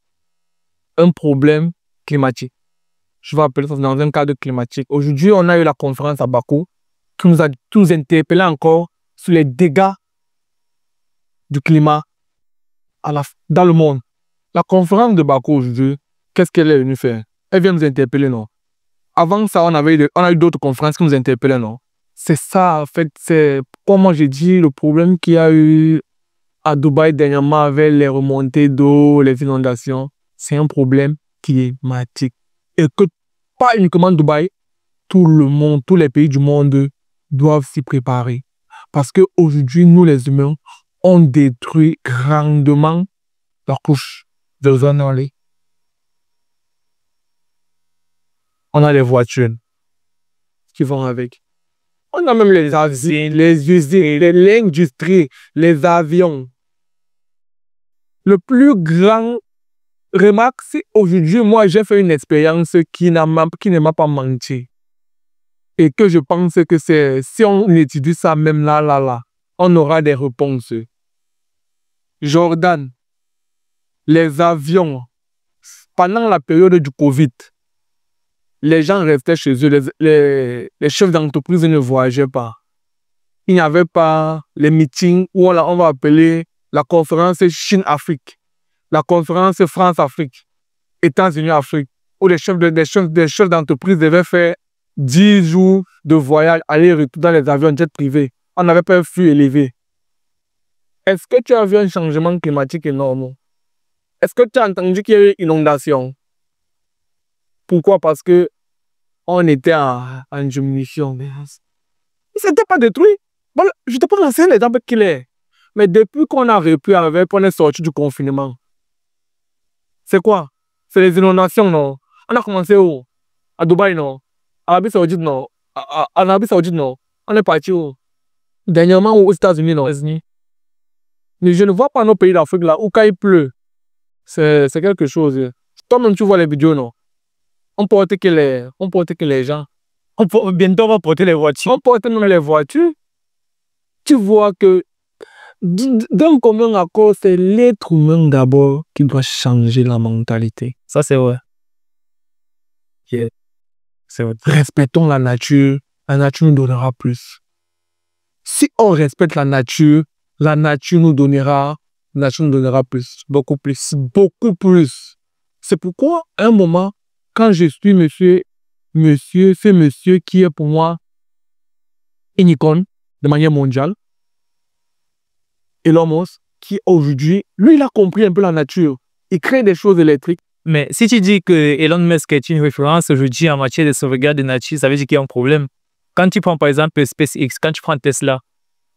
un problème climatique. Je vais appeler ça dans un cadre climatique. Aujourd'hui, on a eu la conférence à Bakou qui nous a tous interpellés encore sur les dégâts du climat dans le monde. La conférence de Bakou aujourd'hui, qu'est-ce qu'elle est venue faire? Elle vient nous interpeller, non? Avant ça, on a eu d'autres conférences qui nous interpellaient, non? C'est ça, en fait, c'est, comme moi j'ai dit, le problème qu'il y a eu à Dubaï dernièrement avec les remontées d'eau, les inondations, c'est un problème climatique. Et que pas uniquement Dubaï, tout le monde, tous les pays du monde doivent s'y préparer. Parce qu'aujourd'hui, nous les humains, on détruit grandement la couche d'ozone dans l'air. On a les voitures qui vont avec. On a même les usines, l'industrie, les avions. Le plus grand remarque, c'est aujourd'hui, moi, j'ai fait une expérience qui ne m'a pas menti. Et que je pense que si on étudie ça même là, on aura des réponses. Jordan, les avions, pendant la période du Covid, les gens restaient chez eux, les chefs d'entreprise ne voyageaient pas. Il n'y avait pas les meetings où on va appeler la conférence Chine-Afrique, la conférence France-Afrique, États-Unis-Afrique, où les chefs d'entreprise devaient faire 10 jours de voyage, aller-retour dans les avions jet privés. On n'avait pas un flux élevé. Est-ce que tu as vu un changement climatique énorme? Est-ce que tu as entendu qu'il y a eu une inondation? Pourquoi? Parce que on était en diminution. Il ne s'était pas détruit. Bon, je te prends un exemple qu'il est. Mais depuis qu'on a repris avec, on est sorti du confinement. C'est quoi? C'est les inondations, non? On a commencé où? À Dubaï, non? À Arabie Saoudite, non? En Arabie Saoudite, non? On est parti où? Dernièrement, aux États-Unis, non? Mais je ne vois pas nos pays d'Afrique là où quand il pleut, c'est quelque chose. Toi-même, tu vois les vidéos, non? On porte que les gens. Bientôt, on va porter les voitures. On porte même les voitures. Tu vois que d'un commun accord, c'est l'être humain d'abord qui doit changer la mentalité. Ça, c'est vrai. Yeah. C'est vrai. Respectons la nature nous donnera plus. Si on respecte la nature nous donnera plus, beaucoup plus, beaucoup plus. C'est pourquoi, à un moment, quand je suis ce monsieur qui est pour moi une icône de manière mondiale, Elon Musk, qui aujourd'hui, lui, il a compris un peu la nature. Il crée des choses électriques. Mais si tu dis que Elon Musk est une référence aujourd'hui en matière de sauvegarde de nature, ça veut dire qu'il y a un problème. Quand tu prends par exemple SpaceX, quand tu prends Tesla,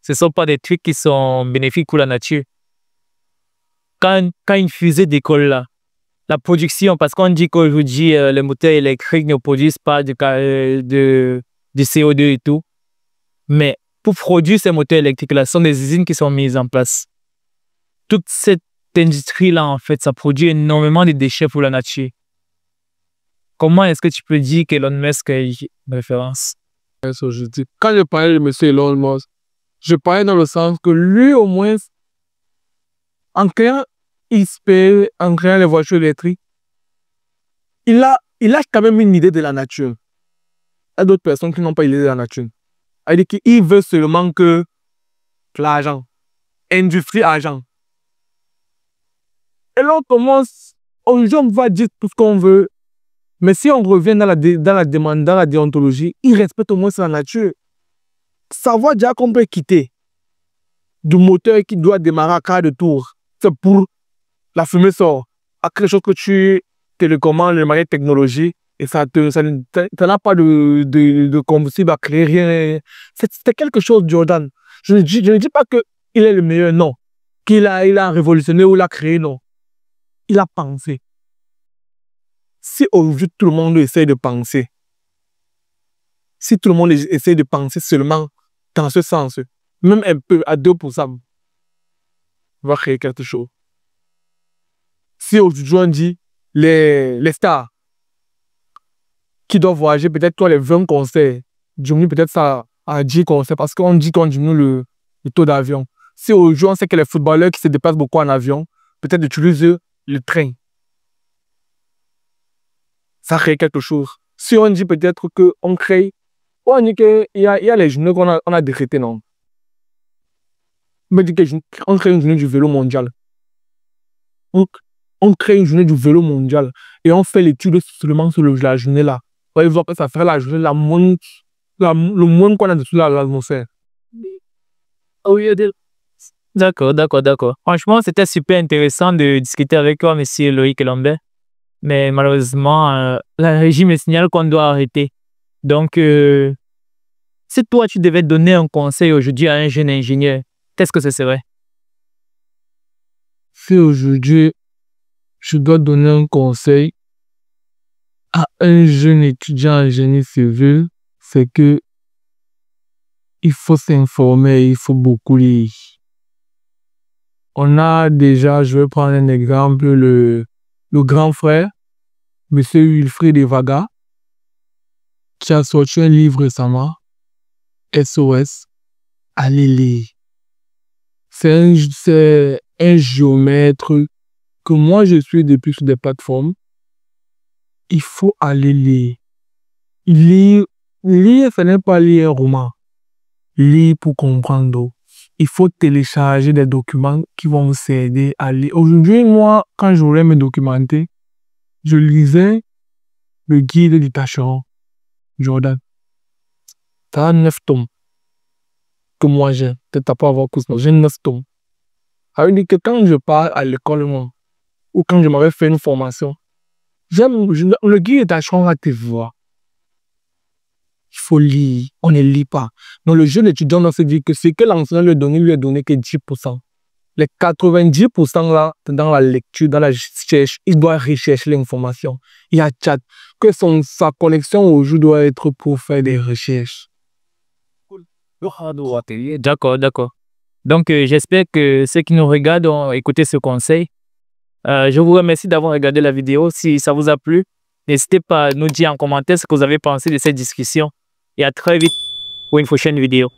ce ne sont pas des trucs qui sont bénéfiques pour la nature. Quand une fusée décolle là, la production, parce qu'on dit qu'aujourd'hui, les moteurs électriques ne produisent pas du CO2 et tout. Mais pour produire ces moteurs électriques-là, ce sont des usines qui sont mises en place. Toute cette industrie-là, en fait, ça produit énormément de déchets pour la nature. Comment est-ce que tu peux dire qu'Elon Musk est une référence? Quand je parlais de M. Elon Musk, je parlais dans le sens que lui, au moins, en créant XP, en créant les voitures électriques, il a quand même une idée de la nature. Il y a d'autres personnes qui n'ont pas une idée de la nature. Elle dit qu'il veut seulement que l'argent. Industrie, argent. Et là, on commence, aujourd'hui, on va dire tout ce qu'on veut. Mais si on revient dans la demande, dans la déontologie, il respecte au moins sa nature. Savoir déjà qu'on peut quitter du moteur qui doit démarrer à quart de tour. C'est pour la fumée sort. À quelque chose que tu télécommandes, le moyen de technologie, et ça n'a pas de combustible à créer, rien. C'était quelque chose, Jordan. Je ne dis pas qu'il est le meilleur, non. Il a révolutionné ou l'a créé, non. Il a pensé. Si aujourd'hui tout le monde essaie de penser, si tout le monde essaie de penser seulement dans ce sens, même un peu, à 2%, on va créer quelque chose. Si aujourd'hui on dit les stars qui doivent voyager, peut-être toi les 20 concerts, diminue peut-être ça à 10 concerts parce qu'on dit qu'on diminue le taux d'avion. Si aujourd'hui on sait que les footballeurs qui se déplacent beaucoup en avion, peut-être utilisent le train. Ça crée quelque chose. Si on dit peut-être qu'on crée, on dit qu'il y a les journées qu'on a décrétées, non? On dit qu'on crée une journée du vélo mondial. On crée une journée du vélo mondial et on fait l'étude seulement sur la journée là. On va voir que ça ferait la journée le moins qu'on a de l'atmosphère. Oui, d'accord. Franchement, c'était super intéressant de discuter avec toi, monsieur Loïc Elombert. Mais malheureusement, le régime me signale qu'on doit arrêter. Donc, si toi, tu devais donner un conseil aujourd'hui à un jeune ingénieur, qu'est-ce que ce serait? Si aujourd'hui, je dois donner un conseil à un jeune étudiant en génie civil, c'est que il faut s'informer, il faut beaucoup lire. On a déjà, je vais prendre un exemple, le grand frère, M. Wilfried Evaga, qui a sorti un livre récemment, SOS, allez lire. C'est un géomètre que moi je suis depuis sur des plateformes. Il faut aller lire. Lire, ce n'est pas lire un roman. Lire pour comprendre. Il faut télécharger des documents qui vont vous aider à lire. Aujourd'hui, moi, quand je voulais me documenter, je lisais le guide du tâcheron, Jordan. Ça a 9 tomes que moi j'ai. Peut-être t'as pas avoir cours, j'ai 9 tomes. Ça veut dire que quand je pars à l'école, ou quand je m'avais fait une formation, le guide du tâcheron va te voir. Il faut lire, on ne lit pas. Donc le jeune étudiant doit se dire que ce que l'enseignant lui a donné que 10%. Les 90% là, dans la lecture, dans la recherche, il doit rechercher l'information. Il y a chat. Que sa connexion au jour doit être pour faire des recherches. D'accord. Donc j'espère que ceux qui nous regardent ont écouté ce conseil. Je vous remercie d'avoir regardé la vidéo. Si ça vous a plu, n'hésitez pas à nous dire en commentaire ce que vous avez pensé de cette discussion. Et à très vite pour une prochaine vidéo.